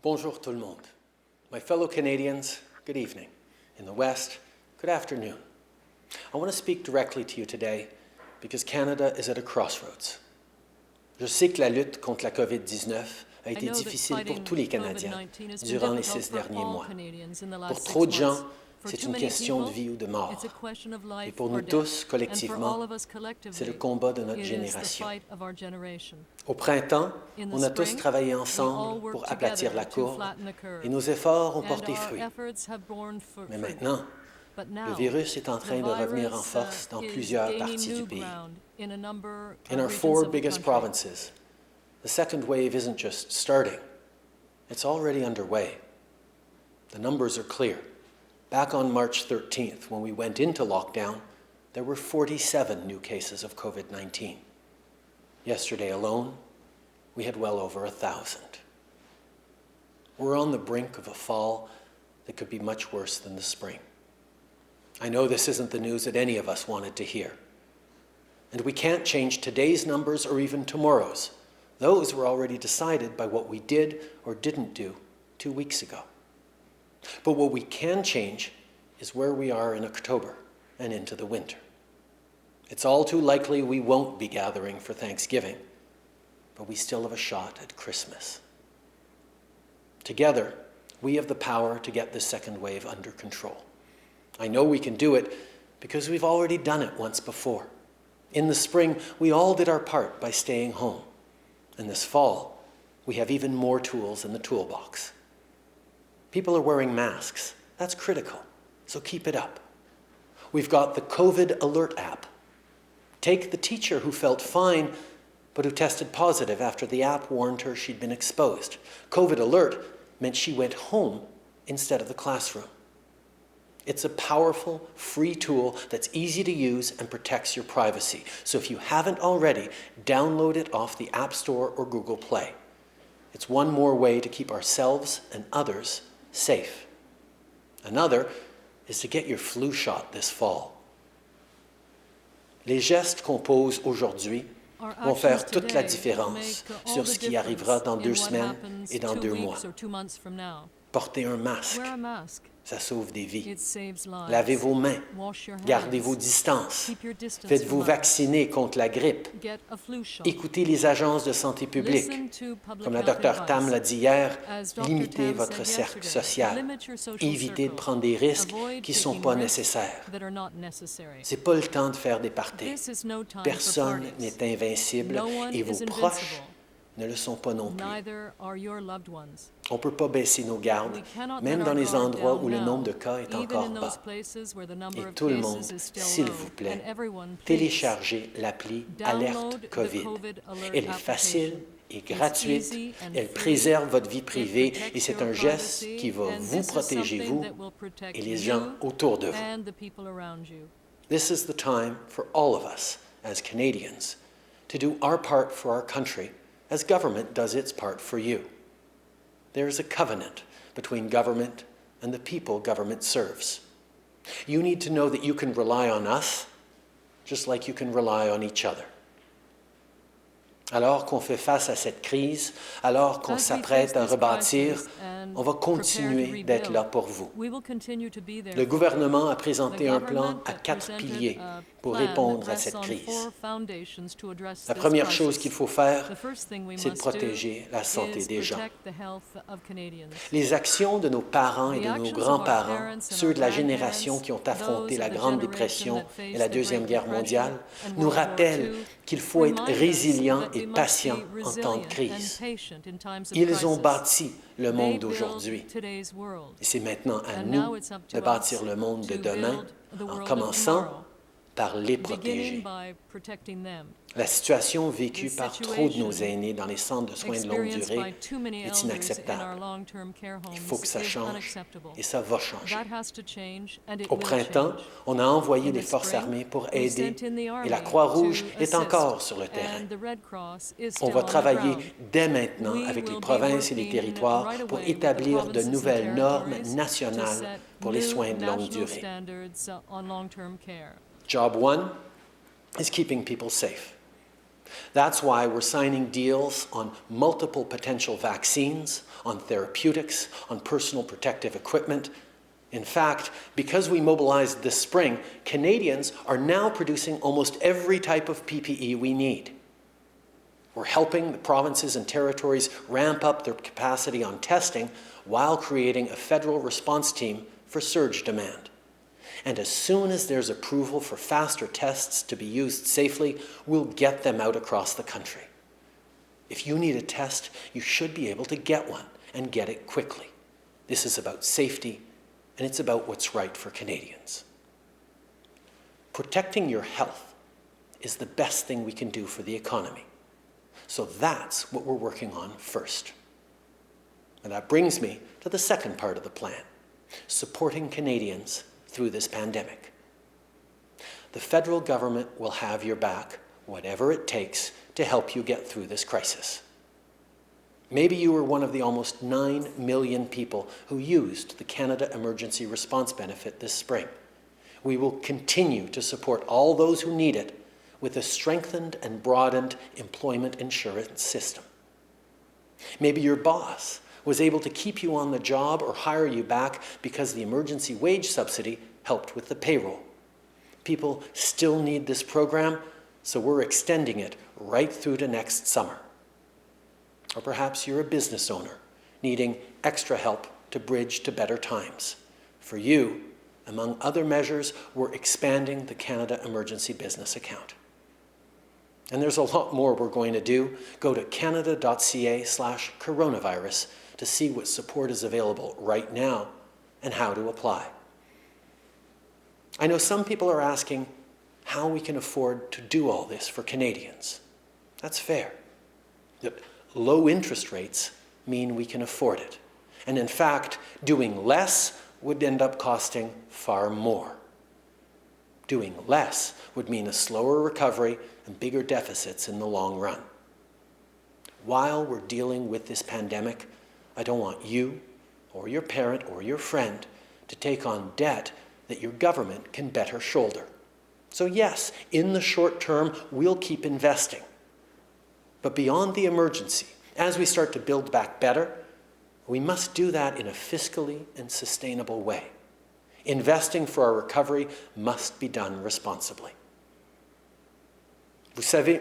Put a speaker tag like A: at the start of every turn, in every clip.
A: Bonjour tout le monde. My fellow Canadians, good evening. In the West, good afternoon. I want to speak directly to you today because Canada is at a crossroads. Je sais que la lutte contre la COVID-19 a été difficile pour tous les Canadiens durant les 6 derniers mois. Pour trop de gens, c'est une question de vie ou de mort. Et pour nous tous, collectivement, c'est le combat de notre génération. Au printemps, on a tous travaillé ensemble pour aplatir la courbe et nos efforts ont porté fruit. Mais maintenant, le virus est en train de revenir en force dans plusieurs parties du pays. In our 4 biggest provinces, the second wave isn't just starting, it's already underway. The numbers are clear. Back on March 13th, when we went into lockdown, there were 47 new cases of COVID-19. Yesterday alone, we had well over 1,000. We're on the brink of a fall that could be much worse than the spring. I know this isn't the news that any of us wanted to hear. And we can't change today's numbers or even tomorrow's. Those were already decided by what we did or didn't do 2 weeks ago. But what we can change is where we are in October and into the winter. It's all too likely we won't be gathering for Thanksgiving, but we still have a shot at Christmas. Together, we have the power to get this second wave under control. I know we can do it because we've already done it once before. In the spring, we all did our part by staying home. And this fall, we have even more tools in the toolbox. People are wearing masks. That's critical, so keep it up. We've got the COVID Alert app. Take the teacher who felt fine, but who tested positive after the app warned her she'd been exposed. COVID Alert meant she went home instead of the classroom. It's a powerful, free tool that's easy to use and protects your privacy. So if you haven't already, download it off the App Store or Google Play. It's one more way to keep ourselves and others safe. Another is to get your flu shot this fall. Les gestes qu'on pose aujourd'hui vont faire toute la différence sur ce qui arrivera dans 2 semaines et dans 2 mois. Portez un masque. Ça sauve des vies. Lavez vos mains. Gardez vos distances. Faites-vous vacciner contre la grippe. Écoutez les agences de santé publique. Comme la Dr Tam l'a dit hier, limitez votre cercle social. Évitez de prendre des risques qui ne sont pas nécessaires. Ce n'est pas le temps de faire des parties. Personne n'est invincible et vos proches ne le sont pas non plus. On ne peut pas baisser nos gardes, même dans les endroits où le nombre de cas est encore bas. Et tout le monde, s'il vous plaît, téléchargez l'appli Alerte COVID. Elle est facile et gratuite, elle préserve votre vie privée et c'est un geste qui va vous protéger, vous et les gens autour de vous. This is the time for all of us as Canadians to do our part for our country as government does its part for you. There is a covenant between government and the people government serves. You need to know that you can rely on us just like you can rely on each other. Alors qu'on fait face à cette crise, alors qu'on s'apprête à rebâtir, on va continuer d'être là pour vous. Le gouvernement a présenté un plan à 4 piliers pour répondre à cette crise. La première chose qu'il faut faire, c'est de protéger la santé des gens. Les actions de nos parents et de nos grands-parents, ceux de la génération qui ont affronté la Grande Dépression et la Deuxième Guerre mondiale, nous rappellent qu'il faut être résilient et patient en temps de crise. Ils ont bâti le monde d'aujourd'hui. Et c'est maintenant à nous de bâtir le monde de demain en commençant par les protéger. La situation vécue par trop de nos aînés dans les centres de soins de longue durée est inacceptable. Il faut que ça change et ça va changer. Au printemps, on a envoyé les forces armées pour aider et la Croix-Rouge est encore sur le terrain. On va travailler dès maintenant avec les provinces et les territoires pour établir de nouvelles normes nationales pour les soins de longue durée. Job 1 is keeping people safe. That's why we're signing deals on multiple potential vaccines, on therapeutics, on personal protective equipment. In fact, because we mobilized this spring, Canadians are now producing almost every type of PPE we need. We're helping the provinces and territories ramp up their capacity on testing while creating a federal response team for surge demand. And as soon as there's approval for faster tests to be used safely, we'll get them out across the country. If you need a test, you should be able to get one and get it quickly. This is about safety, and it's about what's right for Canadians. Protecting your health is the best thing we can do for the economy. So that's what we're working on first. And that brings me to the second part of the plan, supporting Canadians through this pandemic. The federal government will have your back, whatever it takes, to help you get through this crisis. Maybe you were one of the almost 9 million people who used the Canada Emergency Response Benefit this spring. We will continue to support all those who need it with a strengthened and broadened employment insurance system. Maybe your boss was able to keep you on the job or hire you back because the emergency wage subsidy helped with the payroll. People still need this program, so we're extending it right through to next summer. Or perhaps you're a business owner needing extra help to bridge to better times. For you, among other measures, we're expanding the Canada Emergency Business Account. And there's a lot more we're going to do. Go to canada.ca/coronavirus to see what support is available right now and how to apply. I know some people are asking how we can afford to do all this for Canadians. That's fair. That low interest rates mean we can afford it. And in fact, doing less would end up costing far more. Doing less would mean a slower recovery and bigger deficits in the long run. While we're dealing with this pandemic, I don't want you or your parent or your friend to take on debt that your government can better shoulder. So yes, in the short term, we'll keep investing. But beyond the emergency, as we start to build back better, we must do that in a fiscally and sustainable way. Investing for our recovery must be done responsibly. Vous savez,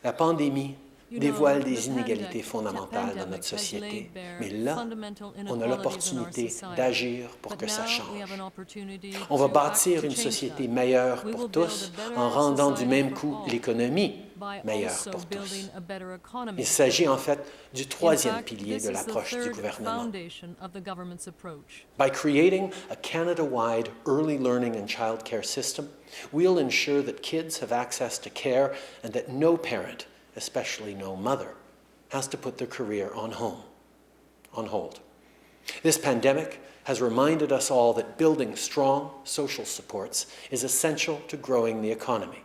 A: la pandémie dévoile des inégalités fondamentales dans notre société, mais là, on a l'opportunité d'agir pour que ça change. On va bâtir une société meilleure pour tous en rendant du même coup l'économie meilleure pour tous. Il s'agit en fait du troisième pilier de l'approche du gouvernement. By creating a Canada-wide early learning and child care system, we'll ensure that kids have access to care and that no parent, especially no mother, has to put their career on hold. This pandemic has reminded us all that building strong social supports is essential to growing the economy.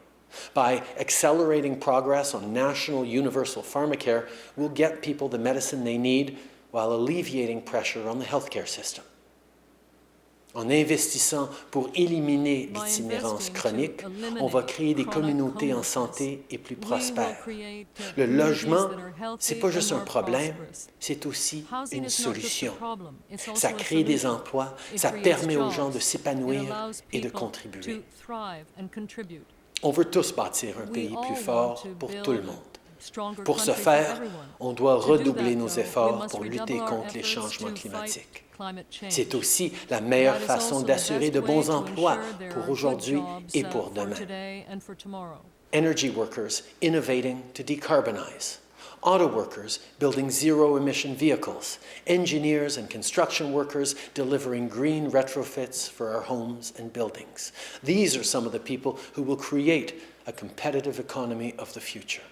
A: By accelerating progress on national universal pharmacare, we'll get people the medicine they need while alleviating pressure on the healthcare system. En investissant pour éliminer l'itinérance chronique, on va créer des communautés en santé et plus prospères. Le logement, c'est pas juste un problème, c'est aussi une solution. Ça crée des emplois, ça permet aux gens de s'épanouir et de contribuer. On veut tous bâtir un pays plus fort pour tout le monde. Pour ce faire, on doit redoubler nos efforts pour lutter contre les changements climatiques. C'est aussi la meilleure façon d'assurer de bons emplois pour aujourd'hui et pour demain. Energy workers innovating to decarbonize. Auto workers building zero-emission vehicles. Engineers and construction workers delivering green retrofits for our homes and buildings. These are some of the people who will create a competitive economy of the future.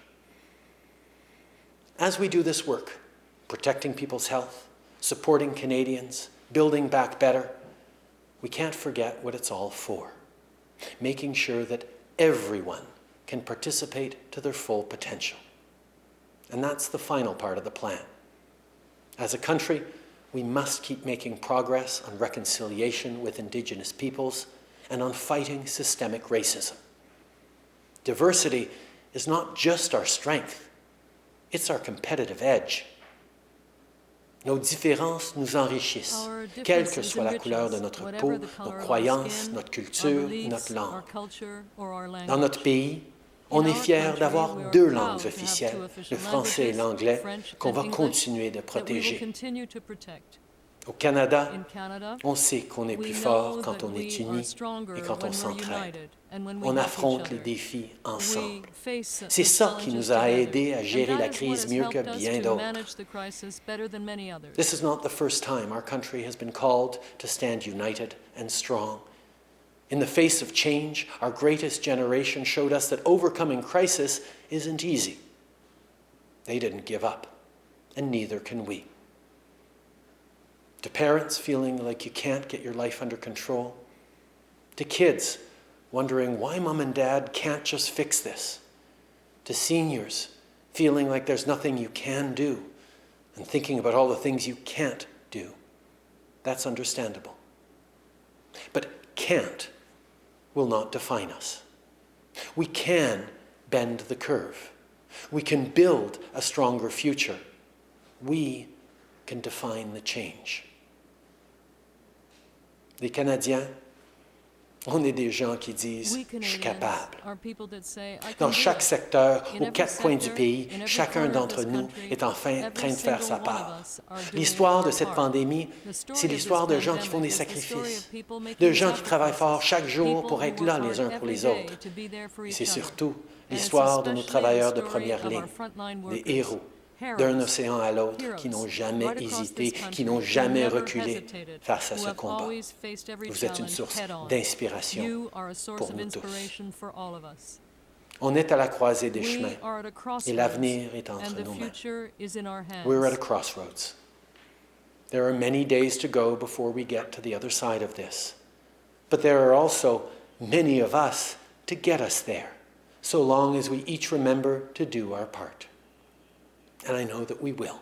A: As we do this work, protecting people's health, supporting Canadians, building back better, we can't forget what it's all for. Making sure that everyone can participate to their full potential. And that's the final part of the plan. As a country, we must keep making progress on reconciliation with Indigenous peoples and on fighting systemic racism. Diversity is not just our strength, it's our competitive edge. Nos différences nous enrichissent, quelle que soit la couleur de notre peau, nos croyances, notre culture, notre langue. Dans notre pays, on est fiers d'avoir deux langues officielles, le français et l'anglais, qu'on va continuer de protéger. Au Canada, on sait qu'on est plus fort quand on est unis et quand on s'entraide. On affronte les défis ensemble. C'est ça qui nous a aidés à gérer la crise mieux que bien d'autres. This is not the first time our country has been called to stand united and strong. In the face of change, our greatest generation showed us that overcoming crisis isn't easy. They didn't give up, and neither can we. To parents feeling like you can't get your life under control, to kids wondering why mom and dad can't just fix this, to seniors feeling like there's nothing you can do and thinking about all the things you can't do. That's understandable. But can't will not define us. We can bend the curve. We can build a stronger future. We can define the change. Les Canadiens, on est des gens qui disent « je suis capable ». Dans chaque secteur, aux quatre coins du pays, chacun d'entre nous est enfin en train de faire sa part. L'histoire de cette pandémie, c'est l'histoire de gens qui font des sacrifices, de gens qui travaillent fort chaque jour pour être là les uns pour les autres. Et c'est surtout l'histoire de nos travailleurs de première ligne, des héros, d'un océan à l'autre, qui n'ont jamais hésité, qui n'ont jamais reculé face à ce combat. Vous êtes une source d'inspiration pour nous tous. On est à la croisée des chemins et l'avenir est entre nos mains. We're at a crossroads. There are many days to go before we get to the other side of this. But there are also many of us to get us there, so long as we each remember to do our part. And I know that we will.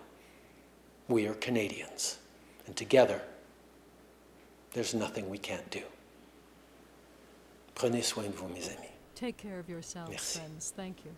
A: We are Canadians. And together, there's nothing we can't do. Prenez soin de vous, mes amis.
B: Take care of yourselves,
A: Merci.
B: friends. Thank you.